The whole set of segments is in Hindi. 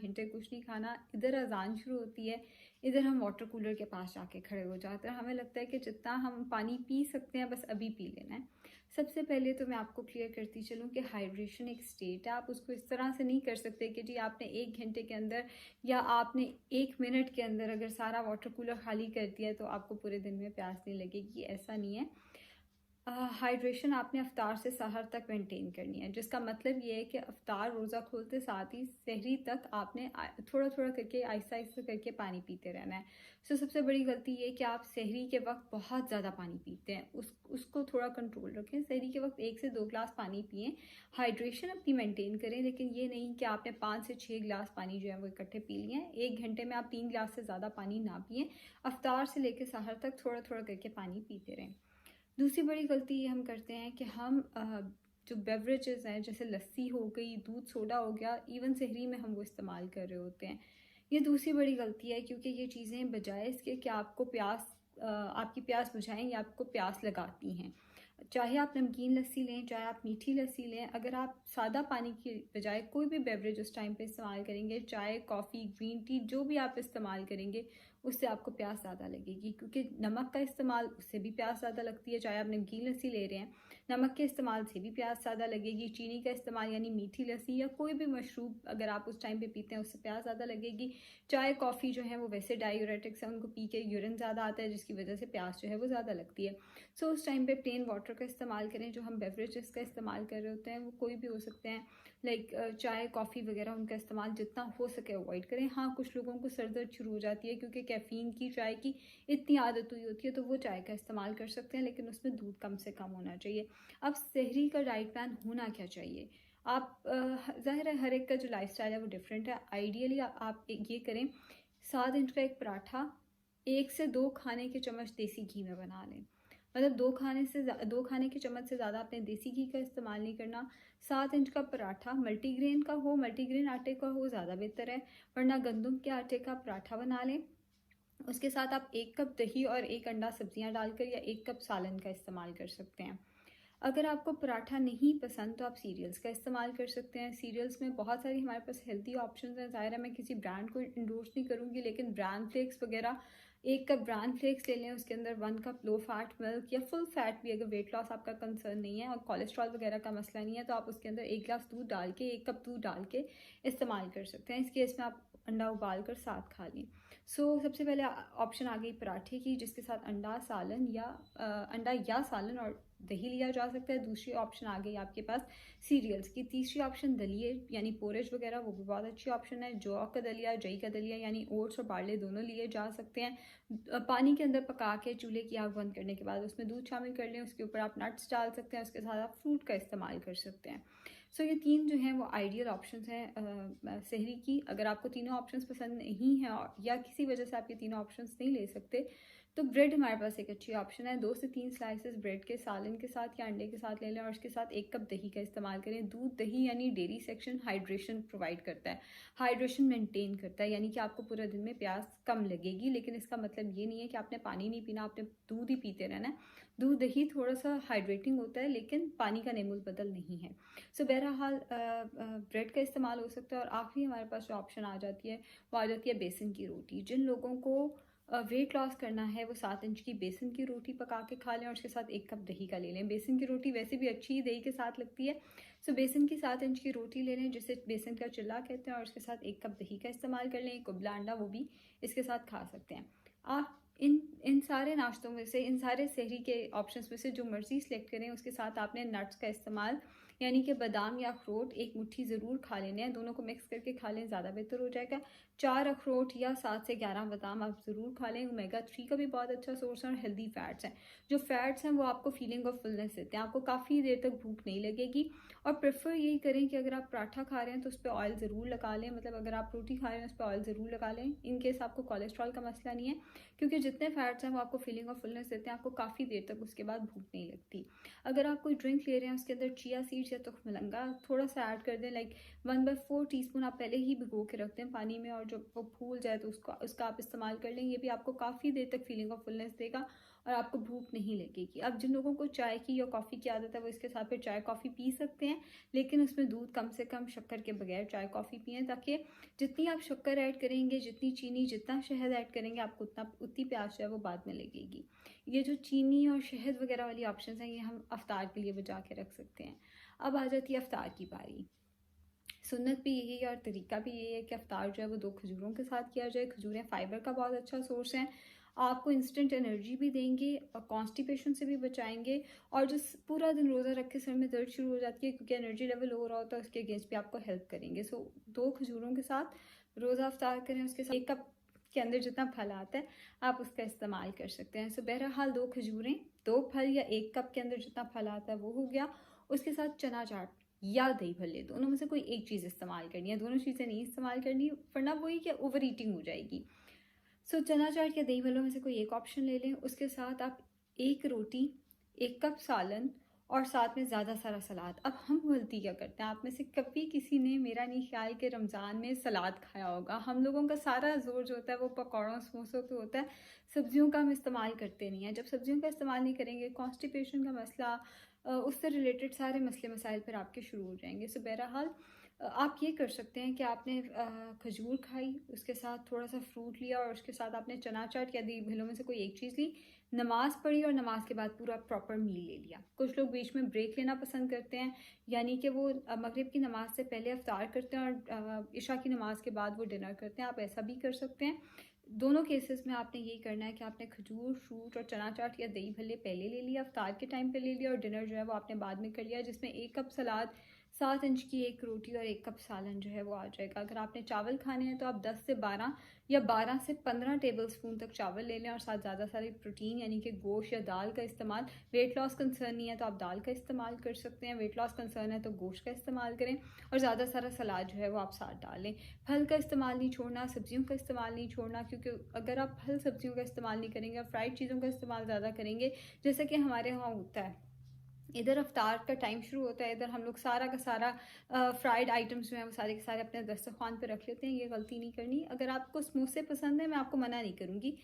घंटे कुछ नहीं खाना, इधर अज़ान शुरू होती है, इधर हम वाटर कूलर के पास जाके खड़े हो जाते हैं। हमें लगता है कि जितना हम पानी पी सकते हैं बस अभी पी लेना है। सबसे पहले तो मैं आपको क्लियर करती चलूँ कि हाइड्रेशन एक स्टेट है। आप उसको इस तरह से नहीं कर सकते कि जी आपने 1 घंटे के अंदर या आपने 1 मिनट के अंदर अगर सारा वाटर कूलर खाली कर दिया है तो आपको पूरे दिन में प्यास नहीं लगेगी, ऐसा नहीं है। हाइड्रेशन आपने अफ्तार से सहर तक मेंटेन करनी है, जिसका मतलब ये है कि अफ्तार रोज़ा खोलते साथ ही सहरी तक आपने थोड़ा थोड़ा करके आहिस्ता आहिस्ता करके पानी पीते रहना है। सबसे बड़ी गलती ये है कि आप सहरी के वक्त बहुत ज़्यादा पानी पीते हैं, उसको थोड़ा कंट्रोल रखें। सहरी के वक्त 1 से 2 गिलास पानी पिएं, हाइड्रेशन अपनी मेंटेन करें, लेकिन ये नहीं कि आपने 5 से 6 गिलास पानी जो है वो इकट्ठे पी लिए हैं। 1 घंटे में आप 3 गिलास से ज़्यादा पानी ना पिएं। अफ्तार से लेकर सहर तक थोड़ा थोड़ा करके पानी पीते रहें। दूसरी बड़ी गलती ये हम करते हैं कि हम जो बेवरेजेस हैं जैसे लस्सी हो गई, दूध सोडा हो गया, इवन सहरी में हम वो इस्तेमाल कर रहे होते हैं। ये दूसरी बड़ी गलती है, क्योंकि ये चीज़ें बजाय इसके कि आपको आपकी प्यास बुझाएं, या आपको प्यास लगाती हैं। चाहे आप नमकीन लस्सी लें, चाहे आप मीठी लस्सी लें, अगर आप सादा पानी की बजाय कोई भी बेवरेज उस टाइम पे इस्तेमाल करेंगे, चाय, कॉफ़ी, ग्रीन टी, जो भी आप इस्तेमाल करेंगे, उससे आपको प्यास ज़्यादा लगेगी, क्योंकि नमक का इस्तेमाल, उससे भी प्यास ज़्यादा लगती है। चाहे आप नमकीन लस्सी ले रहे हैं, नमक के इस्तेमाल से भी प्यास ज़्यादा लगेगी। चीनी का इस्तेमाल यानी मीठी लस्सी या कोई भी मशरूब अगर आप उस टाइम पे पीते हैं, उससे प्यास ज़्यादा लगेगी। चाय, कॉफ़ी जो है वो वैसे डायूरेटिक्स हैं, उनको पी के यूरिन ज़्यादा आता है, जिसकी वजह से प्यास जो है वो ज़्यादा लगती है। उस टाइम पे प्लेन वाटर का इस्तेमाल करें। जो हम बेवरेजेस का इस्तेमाल कर रहे होते हैं वो कोई भी हो सकते हैं, लाइक चाय, कॉफ़ी वगैरह, उनका इस्तेमाल जितना हो सके अवॉइड करें। हाँ, कुछ लोगों को सर दर्द शुरू हो जाती है क्योंकि कैफ़ीन की, चाय की इतनी आदत हुई होती है, तो वो चाय का इस्तेमाल कर सकते हैं, लेकिन उसमें दूध कम से कम होना चाहिए। अब सहरी का डाइट प्लान होना क्या चाहिए? आप ज़ाहिर है हर एक का जो लाइफस्टाइल है वो डिफरेंट है। आइडियली आप ये करें, 7 इंच का एक पराठा 1 से 2 खाने के चम्मच देसी घी में बना लें। मतलब 2 खाने के चम्मच से ज़्यादा आपने देसी घी का इस्तेमाल नहीं करना। 7 इंच का पराठा मल्टीग्रेन का हो, मल्टीग्रेन आटे का हो ज़्यादा बेहतर है, वरना गंदम के आटे का पराठा बना लें। उसके साथ आप 1 कप दही और 1 अंडा सब्जियां डालकर, या 1 कप सालन का इस्तेमाल कर सकते हैं। अगर आपको पराठा नहीं पसंद तो आप सीरियल्स का इस्तेमाल कर सकते हैं। सीरियल्स में बहुत सारी हमारे पास हेल्दी ऑप्शंस हैं। ज़ाहिर है मैं किसी ब्रांड को इंडोर्स नहीं करूँगी, लेकिन ब्रांड फ्लेक्स वगैरह, 1 कप ब्रांड फ्लेक्स ले लें, उसके अंदर 1 कप लो फैट मिल्क, या फुल फैट भी, अगर वेट लॉस आपका कंसर्न नहीं है और कोलेस्ट्रॉल वगैरह का मसला नहीं है, तो आप उसके अंदर 1 गिलास दूध डाल के, 1 कप दूध डाल के इस्तेमाल कर सकते हैं। इस केस में आप अंडा उबाल कर साथ खा लें। सबसे पहले ऑप्शन आ गई पराठे की, जिसके साथ अंडा या सालन और दही लिया जा सकता है। दूसरी ऑप्शन आ गई आपके पास सीरियल्स की। तीसरी ऑप्शन दलिए यानी पोरेज वगैरह, वो भी बहुत अच्छी ऑप्शन है। जौ का दलिया, जई का दलिया यानी ओट्स और बार्ले दोनों लिए जा सकते हैं। पानी के अंदर पका के चूल्हे की आग बंद करने के बाद उसमें दूध शामिल कर लें, उसके ऊपर आप नट्स डाल सकते हैं, उसके साथ आप फ्रूट का इस्तेमाल कर सकते हैं। ये 3 जो हैं वो आइडियल ऑप्शंस हैं सहरी की। अगर आपको तीनों ऑप्शंस पसंद नहीं हैं या किसी वजह से आप ये तीनों ऑप्शंस नहीं ले सकते, तो ब्रेड हमारे पास एक अच्छी ऑप्शन है। 2 से 3 स्लाइसेस ब्रेड के सालन के साथ या अंडे के साथ ले लें, और उसके साथ 1 कप दही का इस्तेमाल करें। दूध, दही यानी डेयरी सेक्शन हाइड्रेशन प्रोवाइड करता है, हाइड्रेशन मेंटेन करता है, यानी कि आपको पूरे दिन में प्यास कम लगेगी। लेकिन इसका मतलब ये नहीं है कि आपने पानी नहीं पीना, आपने दूध ही पीते रहना है। दूध, दही थोड़ा सा हाइड्रेटिंग होता है, लेकिन पानी का नेमुल बदल नहीं है। बहरहाल ब्रेड का इस्तेमाल हो सकता है। और आखिरी हमारे पास जो ऑप्शन आ जाती है वो आ जाती है बेसन की रोटी। जिन लोगों को वेट लॉस करना है वो 7 इंच की बेसन की रोटी पका के खा लें, और उसके साथ 1 कप दही का ले लें। बेसन की रोटी वैसे भी अच्छी ही दही के साथ लगती है। बेसन की 7 इंच की रोटी ले लें, जिसे बेसन का चिल्ला कहते हैं, और उसके साथ 1 कप दही का इस्तेमाल कर लें। एक उबला अंडा वो भी इसके साथ खा सकते हैं। आप इन सारे नाश्तों में से, इन सारे सहरी के ऑप्शंस में से जो मर्जी सेलेक्ट करें, उसके साथ आपने नट्स का इस्तेमाल, यानी कि बादाम या अखरोट 1 मुट्ठी ज़रूर खा लेने हैं। दोनों को मिक्स करके खा लें, ज़्यादा बेहतर हो जाएगा। 4 अखरोट या 7 से 11 बादाम आप ज़रूर खा लें। ओमेगा 3 का भी बहुत अच्छा सोर्स है, और हेल्दी फैट्स हैं। जो फैट्स हैं वो आपको फीलिंग ऑफ फुलनेस देते हैं, आपको काफ़ी देर तक भूख नहीं लगेगी। और प्रेफर यही करें कि अगर आप पराठा खा रहे हैं तो उस पर ऑयल ज़रूर लगा लें, मतलब अगर आप रोटी खा रहे हैं उस पर ऑयल ज़रूर लगा लें, इन केस आपको कोलेस्ट्रॉल का मसला नहीं है, क्योंकि जितने फैट्स हैं वो आपको फीलिंग ऑफ फुलनेस देते हैं, आपको काफ़ी देर तक उसके बाद भूख नहीं लगती। अगर आप कोई ड्रिंक ले रहे हैं उसके अंदर चिया सीड्स इलायची या तुख मलंगा थोड़ा सा ऐड कर दें, लाइक 1/4 टीस्पून आप पहले ही भिगो के रखते हैं पानी में, और जब वो फूल जाए तो उसका आप इस्तेमाल कर लें। ये भी आपको काफ़ी देर तक फीलिंग ऑफ फुलनेस देगा और आपको भूख नहीं लगेगी। अब जिन लोगों को चाय की या कॉफ़ी की आदत है वो इसके साथ फिर चाय कॉफ़ी पी सकते हैं, लेकिन उसमें दूध कम से कम, शक्कर के बगैर चाय कॉफ़ी पिएँ, ताकि जितनी आप शक्कर ऐड करेंगे, जितनी चीनी, जितना शहद ऐड करेंगे, आपको उतनी प्यास जो है वो बाद में लगेगी। ये जो चीनी और शहद वगैरह वाली ऑप्शन हैं ये हम अफ्तार के लिए बचा के रख सकते हैं। अब आ जाती है अफ्तार की बारी। सुन्नत भी यही है और तरीका भी यही है कि अफ्तार जो है वो 2 खजूरों के साथ किया जाए। खजूरें फाइबर का बहुत अच्छा सोर्स हैं, आपको इंस्टेंट एनर्जी भी देंगे और कॉन्स्टिपेशन से भी बचाएंगे, और जो पूरा दिन रोज़ा रख के सर में दर्द शुरू हो जाती है क्योंकि एनर्जी लेवल हो रहा होता है, उसके अगेंस्ट भी आपको हेल्प करेंगे। सो 2 खजूरों के साथ रोज़ा अफ्तार करें, उसके साथ 1 कप के अंदर जितना फल आता है आप उसका इस्तेमाल कर सकते हैं। सो बहरहाल 2 खजूरें, 2 फल या 1 कप के अंदर जितना फल आता है वो हो गया। उसके साथ चना चाट या दही भल्ले, दोनों में से कोई एक चीज़ इस्तेमाल करनी है, दोनों चीज़ें नहीं इस्तेमाल करनी, वरना वही कि ओवर ईटिंग हो जाएगी। सो चना चाट या दही भल्लों में से कोई एक ऑप्शन ले लें। उसके साथ आप 1 रोटी, 1 कप सालन और साथ में ज़्यादा सारा सलाद। अब हम गलती क्या करते हैं, आप में से कभी किसी ने, मेरा नहीं ख्याल, कि रमज़ान में सलाद खाया होगा। हम लोगों का सारा जोर जो होता है वो पकौड़ों समोसों पे होता है, सब्जियों का हम इस्तेमाल करते नहीं हैं। जब सब्जियों का इस्तेमाल नहीं करेंगे, कॉन्स्टिपेशन का मसला, उससे रिलेटेड सारे मसले मसाइल फिर आपके शुरू हो जाएंगे। सो बहरहाल आप ये कर सकते हैं कि आपने खजूर खाई, उसके साथ थोड़ा सा फ्रूट लिया और उसके साथ आपने चना चाट या दही भल्लों में से कोई एक चीज़ ली, नमाज़ पढ़ी और नमाज के बाद पूरा प्रॉपर मील ले लिया। कुछ लोग बीच में ब्रेक लेना पसंद करते हैं, यानी कि वो मगरिब की नमाज से पहले अफ्तार करते हैं और इशा की नमाज के बाद वो डिनर करते हैं। आप ऐसा भी कर सकते हैं। दोनों केसेस में आपने यही करना है कि आपने खजूर, फ्रूट और चना चाट या दही भल्ले पहले ले लिया, अफ्तार के टाइम पे ले लिया, और डिनर जो है वो आपने बाद में कर लिया, जिसमें 1 कप सलाद, 7 इंच की 1 रोटी और 1 कप सालन जो है वो आ जाएगा। अगर आपने चावल खाने हैं तो आप 10 से 12 या 12 से 15 टेबल स्पून तक चावल ले लें, और साथ ज़्यादा सारी प्रोटीन यानी कि गोश्त या दाल का इस्तेमाल। वेट लॉस कंसर्न नहीं है तो आप दाल का इस्तेमाल कर सकते हैं, वेट लॉस कंसर्न है तो गोश्त का इस्तेमाल करें, और ज़्यादा सारा सलाद जो है वो आप साथ डालें। फल का इस्तेमाल नहीं छोड़ना, सब्जियों का इस्तेमाल नहीं छोड़ना, क्योंकि अगर आप फल सब्जियों का इस्तेमाल नहीं करेंगे, फ्राइड चीज़ों का इस्तेमाल ज़्यादा करेंगे, जैसा कि हमारे यहाँ होता है, इधर अफ्तार का टाइम शुरू होता है, इधर हम लोग सारा का सारा फ्राइड आइटम्स जो हैं वो सारे के सारे अपने दस्तरखान पे रख लेते हैं। ये गलती नहीं करनी। अगर आपको समोसे पसंद है, मैं आपको मना नहीं करूँगी,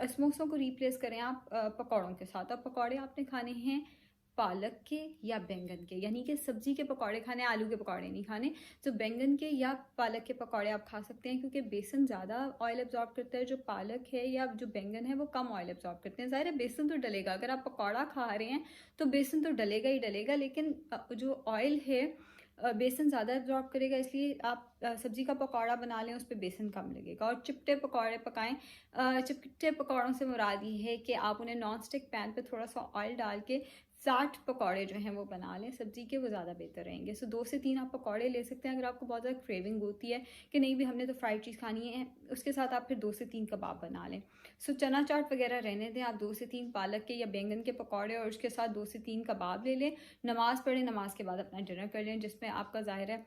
समोसों को रिप्लेस करें आप पकौड़ों के साथ। अब पकौड़े आपने खाने हैं पालक के या बैंगन के, यानी कि सब्जी के पकौड़े खाने, आलू के पकौड़े नहीं खाने। तो बैंगन के या पालक के पकौड़े आप खा सकते हैं, क्योंकि बेसन ज़्यादा ऑयल एब्जॉर्ब करता है, जो पालक है या जो बैंगन है वो कम ऑयल एब्जॉर्ब करते हैं। ज़ाहिर है बेसन तो डलेगा, अगर आप पकौड़ा खा रहे हैं तो बेसन तो डलेगा ही डलेगा, लेकिन जो ऑयल है बेसन ज़्यादा एब्जॉर्ब करेगा, इसलिए आप सब्जी का पकौड़ा बना लें, उस पर बेसन कम लगेगा। और चिपटे पकौड़े पकाएं। चिपटे पकौड़ों से मुराद ये है कि आप उन्हें नॉन स्टिक पैन पे थोड़ा सा ऑयल डाल के 60 पकौड़े जो हैं वो बना लें सब्जी के, वो ज़्यादा बेहतर रहेंगे। सो 2 से 3 आप पकौड़े ले सकते हैं। अगर आपको बहुत ज़्यादा क्रेविंग होती है कि नहीं भी हमने तो फ्राइड चीज़ खानी है, उसके साथ आप फिर 2 से 3 कबाब बना लें। सो चना चाट वगैरह रहने दें, आप 2 से 3 पालक के या बैंगन के पकौड़े और उसके साथ 2 से 3 कबाब ले लें। नमाज़ पढ़ें, नमाज के बाद अपना डिनर कर लें, जिसमें आपका ज़ाहिर है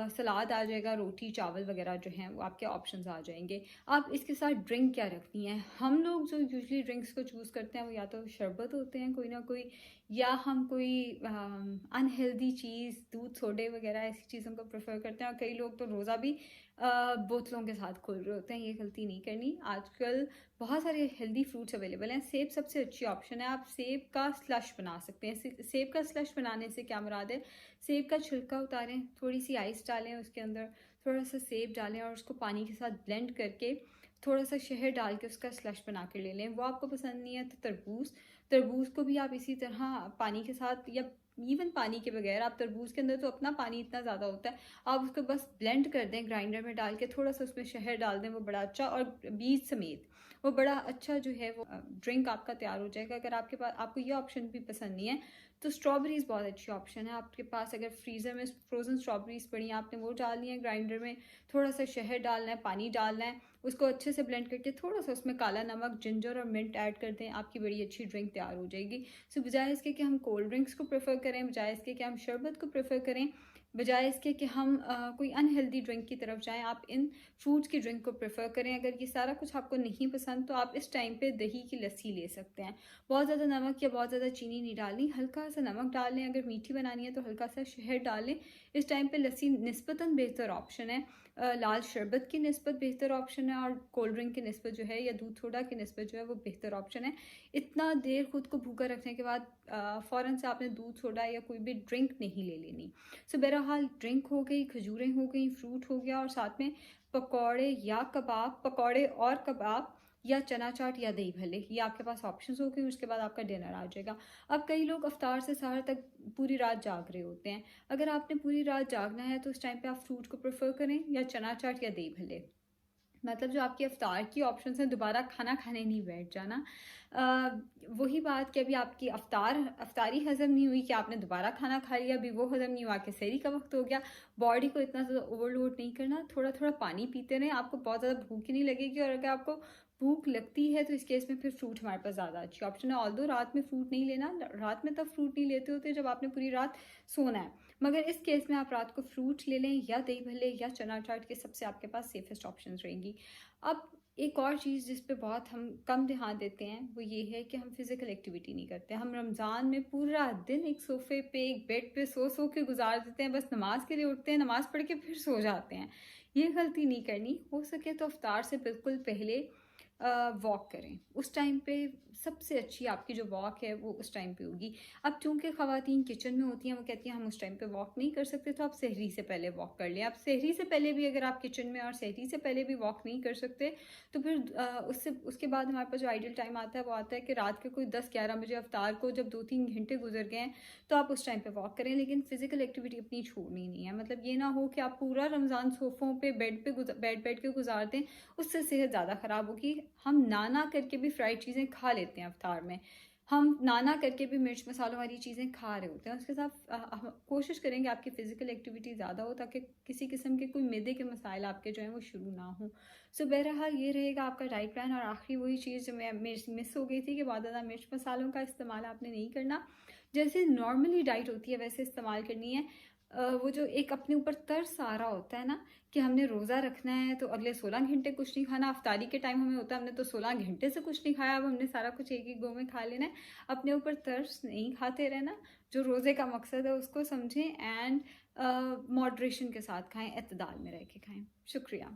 सलाद आ जाएगा, रोटी चावल वगैरह जो हैं वो आपके ऑप्शंस आ जाएंगे। आप इसके साथ ड्रिंक क्या रखनी है, हम लोग जो यूजुअली ड्रिंक्स को चूज़ करते हैं वो या तो शरबत होते हैं कोई ना कोई, या हम कोई अनहेल्दी चीज़, दूध, सोडे वगैरह ऐसी चीज़ों को प्रेफर करते हैं। और कई लोग तो रोज़ा भी बोतलों के साथ खोल रहे होते हैं, ये गलती नहीं करनी। आजकल बहुत सारे हेल्दी फ्रूट्स अवेलेबल हैं। सेब सबसे अच्छी ऑप्शन है, आप सेब का स्लश बना सकते हैं। सेब का स्लश बनाने से क्या मुराद है, सेब का छिलका उतारें, थोड़ी सी आइस डालें, उसके अंदर थोड़ा सा सेब डालें और उसको पानी के साथ ब्लेंड करके थोड़ा सा शहद डाल के उसका स्लश बना के ले लें। वो आपको पसंद नहीं है तो तरबूज को भी आप इसी तरह पानी के साथ या इवन पानी के बगैर, आप तरबूज के अंदर तो अपना पानी इतना ज़्यादा होता है, आप उसको बस ब्लेंड कर दें ग्राइंडर में डाल के, थोड़ा सा उसमें शहद डाल दें, वो बड़ा अच्छा, और बीज समेत वो बड़ा अच्छा जो है वो ड्रिंक आपका तैयार हो जाएगा। अगर आपके पास, आपको ये ऑप्शन भी पसंद नहीं है तो स्ट्रॉबेरीज़ बहुत अच्छी ऑप्शन है आपके पास। अगर फ्रीज़र में फ्रोज़न स्ट्रॉबेरीज़ पड़ी हैं, आपने वो डालनी है ग्राइंडर में, थोड़ा सा शहद डालना है, पानी डालना है, उसको अच्छे से ब्लेंड करके थोड़ा सा उसमें काला नमक, जिंजर और मिंट ऐड कर दें, आपकी बड़ी अच्छी ड्रिंक तैयार हो जाएगी। सो बजाय इसके कि हम कोल्ड ड्रिंक्स को प्रेफर करें, बजाय इसके कि हम शरबत को प्रेफर करें, बजाय इसके कि हम कोई अनहेल्दी ड्रिंक की तरफ जाएं। आप इन फ्रूट्स की ड्रिंक को प्रेफर करें। अगर ये सारा कुछ आपको नहीं पसंद तो आप इस टाइम पे दही की लस्सी ले सकते हैं। बहुत ज़्यादा नमक या बहुत ज़्यादा चीनी नहीं डालनी, हल्का सा नमक डाल लें। अगर मीठी बनानी है तो हल्का सा शहद डाल लें। इस टाइम पे लस्सी निस्बतन बेहतर ऑप्शन है। लाल शरबत की निस्बत बेहतर ऑप्शन है, और कोल्ड ड्रिंक की निस्बत जो है या दूध सोडा की निस्बत जो है वो बेहतर ऑप्शन है। इतना देर खुद को भूखा रखने के बाद फ़ौरन से आपने दूध सोडा या कोई भी ड्रिंक नहीं ले लेनी। सो बहरहाल ड्रिंक हो गई, खजूरें हो गई, फ्रूट हो गया, और साथ में पकौड़े या कबाब, पकौड़े और कबाब या चना चाट या दही भल्ले, ये आपके पास ऑप्शंस हो गए। उसके बाद आपका डिनर आ जाएगा। अब कई लोग अफ्तार से सहर तक पूरी रात जाग रहे होते हैं। अगर आपने पूरी रात जागना है तो उस टाइम पे आप फ्रूट को प्रेफर करें या चना चाट या दही भल्ले। मतलब जो आपकी अफ्तार की ऑप्शंस हैं, दोबारा खाना खाने नहीं बैठ जाना। वही बात कि अभी आपकी अफ्तारी हज़म नहीं हुई कि आपने दोबारा खाना खा लिया, अभी वो हज़म नहीं हुआ कि सहरी का वक्त हो गया। बॉडी को इतना ज़्यादा ओवरलोड नहीं करना, थोड़ा थोड़ा पानी पीते रहें। आपको बहुत ज़्यादा भूख ही नहीं लगेगी, और अगर आपको भूख लगती है तो इस केस में फिर फ्रूट हमारे पास ज़्यादा अच्छी ऑप्शन है। ऑल्दो रात में फ्रूट नहीं लेना, रात में तब फ्रूट नहीं लेते होते जब आपने पूरी रात सोना है, मगर इस केस में आप रात को फ्रूट ले लें या दही भल्ले या चना चाट के सबसे आपके पास सेफेस्ट ऑप्शन रहेंगी। अब एक और चीज़ जिस पे बहुत हम कम ध्यान देते हैं वो ये है कि हम फिज़िकल एक्टिविटी नहीं करते। हम रमज़ान में पूरा दिन एक सोफ़े पे, एक बेड पे सो सो के गुजार देते हैं, बस नमाज के लिए उठते हैं, नमाज पढ़ के फिर सो जाते हैं। ये गलती नहीं करनी। हो सके तो अफ्तार से बिल्कुल पहले वॉक करें। उस टाइम पे सबसे अच्छी आपकी जो वॉक है वो उस टाइम पे होगी। अब चूंकि ख़वातीन किचन में होती हैं, वो कहती हैं हम उस टाइम पे वॉक नहीं कर सकते, तो आप सहरी से पहले वॉक कर लें। आप सहरी से पहले भी अगर आप किचन में और सहरी से पहले भी वॉक नहीं कर सकते तो फिर उसके बाद हमारे पास जो आइडियल टाइम आता है वो आता है कि रात के कोई 10-11 बजे अफ्तार को जब 2-3 घंटे गुजर गए हैं तो आप उस टाइम पे वॉक करें। लेकिन फिजिकल एक्टिविटी अपनी छोड़नी नहीं है। मतलब ये ना हो कि आप पूरा रमज़ान सोफ़ों पे बैठ के गुजार दें, उससे सेहत ज़्यादा ख़राब होगी। हम ना करके भी फ्राइड चीज़ें खा लेते हैं अफ्तार में, हम ना करके भी मिर्च मसालों वाली चीज़ें खा रहे होते हैं। उसके साथ कोशिश करेंगे आपकी फ़िज़िकल एक्टिविटी ज़्यादा हो, ताकि किसी किस्म के कोई मैदे के मसाइल आपके जो हैं वो शुरू ना हो। सो बहरहाल ये रहेगा आपका डाइट प्लान। और आखिरी वही चीज़ जो मैं मिस हो गई थी कि बहुत ज़्यादा मिर्च मसालों का इस्तेमाल आपने नहीं करना। जैसे नॉर्मली डाइट होती है वैसे इस्तेमाल करनी है। वो जो एक अपने ऊपर तरस आ रहा होता है ना कि हमने रोज़ा रखना है तो अगले 16 घंटे कुछ नहीं खाना। अफ्तारी के टाइम हमें होता है हमने तो 16 घंटे से कुछ नहीं खाया, अब हमने सारा कुछ एक ही गो में खा लेना है। अपने ऊपर तरस नहीं खाते रहना। जो रोज़े का मकसद है उसको समझें, एंड मॉडरेशन के साथ खाएं, एतदाल में रह के खाएं। शुक्रिया।